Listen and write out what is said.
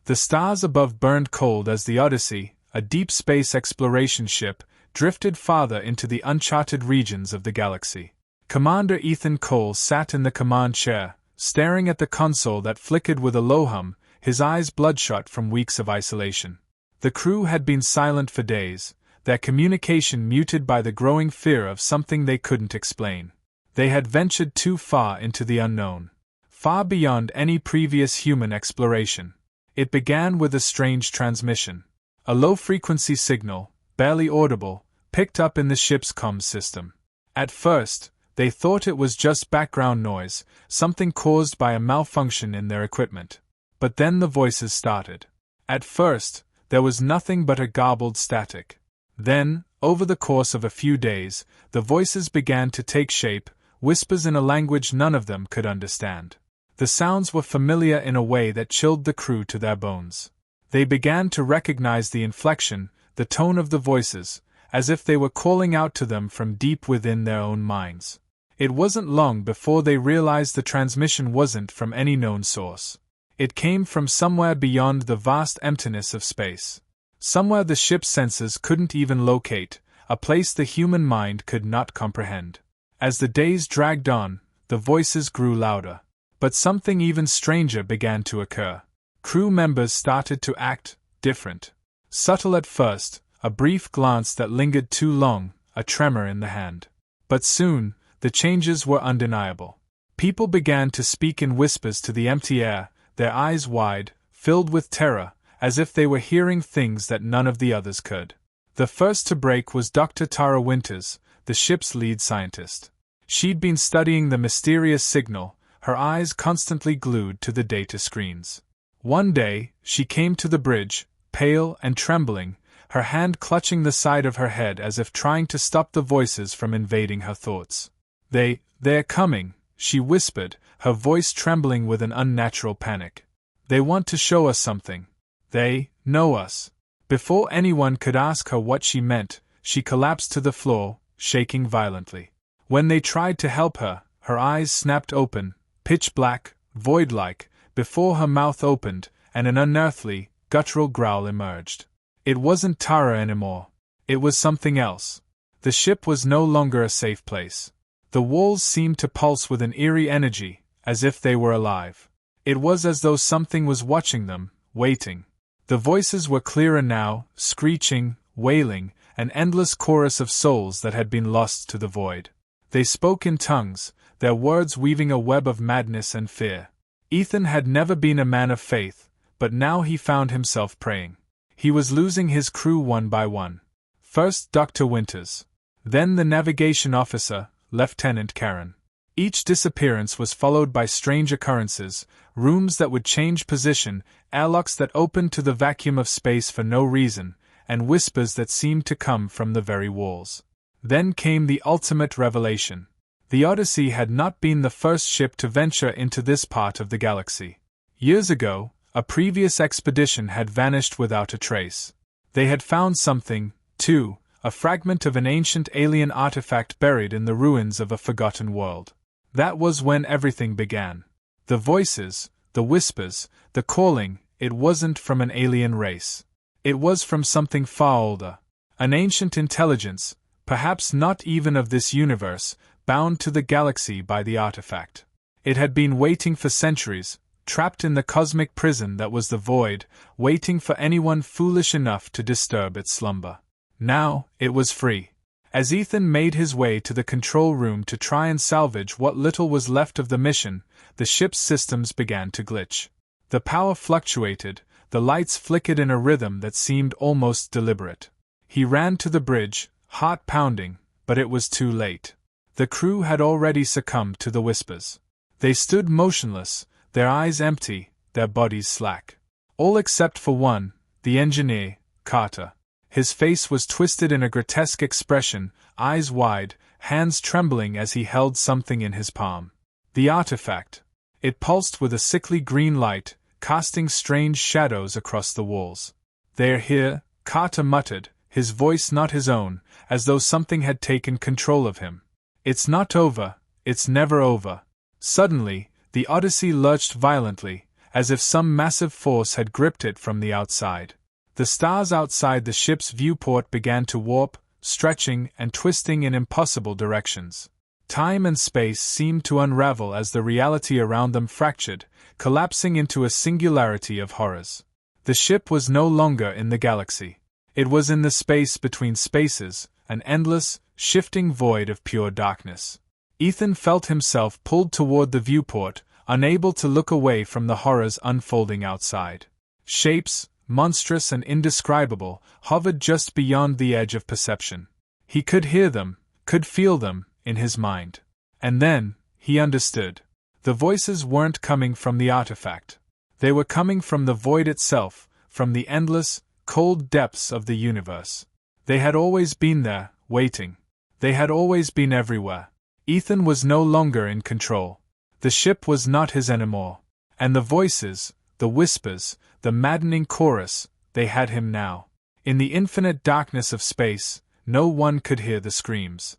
The stars above burned cold as the Odyssey, a deep space exploration ship, drifted farther into the uncharted regions of the galaxy. Commander Ethan Cole sat in the command chair, staring at the console that flickered with a low hum, his eyes bloodshot from weeks of isolation. The crew had been silent for days, their communication muted by the growing fear of something they couldn't explain. They had ventured too far into the unknown, far beyond any previous human exploration. It began with a strange transmission. A low-frequency signal, barely audible, picked up in the ship's comms system. At first, they thought it was just background noise, something caused by a malfunction in their equipment. But then the voices started. At first, there was nothing but a garbled static. Then, over the course of a few days, the voices began to take shape, whispers in a language none of them could understand. The sounds were familiar in a way that chilled the crew to their bones. They began to recognize the inflection, the tone of the voices, as if they were calling out to them from deep within their own minds. It wasn't long before they realized the transmission wasn't from any known source. It came from somewhere beyond the vast emptiness of space. Somewhere the ship's senses couldn't even locate, a place the human mind could not comprehend. As the days dragged on, the voices grew louder. But something even stranger began to occur. Crew members started to act different. Subtle at first, a brief glance that lingered too long, a tremor in the hand. But soon, the changes were undeniable. People began to speak in whispers to the empty air, their eyes wide, filled with terror, as if they were hearing things that none of the others could. The first to break was Dr. Tara Winters, the ship's lead scientist. She'd been studying the mysterious signal, her eyes constantly glued to the data screens. One day, she came to the bridge, pale and trembling, her hand clutching the side of her head as if trying to stop the voices from invading her thoughts. They're coming, she whispered, her voice trembling with an unnatural panic. They want to show us something. They know us. Before anyone could ask her what she meant, she collapsed to the floor, shaking violently. When they tried to help her, her eyes snapped open, pitch black, void-like, before her mouth opened, and an unearthly, guttural growl emerged. It wasn't Tara anymore. It was something else. The ship was no longer a safe place. The walls seemed to pulse with an eerie energy, as if they were alive. It was as though something was watching them, waiting. The voices were clearer now, screeching, wailing, an endless chorus of souls that had been lost to the void. They spoke in tongues, their words weaving a web of madness and fear. Ethan had never been a man of faith, but now he found himself praying. He was losing his crew one by one. First Dr. Winters. Then the navigation officer, Lieutenant Karen. Each disappearance was followed by strange occurrences, rooms that would change position, airlocks that opened to the vacuum of space for no reason, and whispers that seemed to come from the very walls. Then came the ultimate revelation. The Odyssey had not been the first ship to venture into this part of the galaxy. Years ago, a previous expedition had vanished without a trace. They had found something, too, a fragment of an ancient alien artifact buried in the ruins of a forgotten world. That was when everything began. The voices, the whispers, the calling, it wasn't from an alien race. It was from something far older. An ancient intelligence, perhaps not even of this universe, bound to the galaxy by the artifact. It had been waiting for centuries, trapped in the cosmic prison that was the void, waiting for anyone foolish enough to disturb its slumber. Now, it was free. As Ethan made his way to the control room to try and salvage what little was left of the mission, the ship's systems began to glitch. The power fluctuated, the lights flickered in a rhythm that seemed almost deliberate. He ran to the bridge, heart pounding, but it was too late. The crew had already succumbed to the whispers. They stood motionless, their eyes empty, their bodies slack. All except for one, the engineer, Carter. His face was twisted in a grotesque expression, eyes wide, hands trembling as he held something in his palm. The artifact. It pulsed with a sickly green light, casting strange shadows across the walls. "They're here," Carter muttered, his voice not his own, as though something had taken control of him. "It's not over, it's never over." Suddenly, the Odyssey lurched violently, as if some massive force had gripped it from the outside. The stars outside the ship's viewport began to warp, stretching and twisting in impossible directions. Time and space seemed to unravel as the reality around them fractured, collapsing into a singularity of horrors. The ship was no longer in the galaxy. It was in the space between spaces, an endless, shifting void of pure darkness. Ethan felt himself pulled toward the viewport, unable to look away from the horrors unfolding outside. Shapes, monstrous and indescribable, hovered just beyond the edge of perception. He could hear them, could feel them, in his mind. And then, he understood. The voices weren't coming from the artifact. They were coming from the void itself, from the endless, cold depths of the universe. They had always been there, waiting. They had always been everywhere. Ethan was no longer in control. The ship was not his anymore. And the voices, the whispers, the maddening chorus, they had him now. In the infinite darkness of space, no one could hear the screams.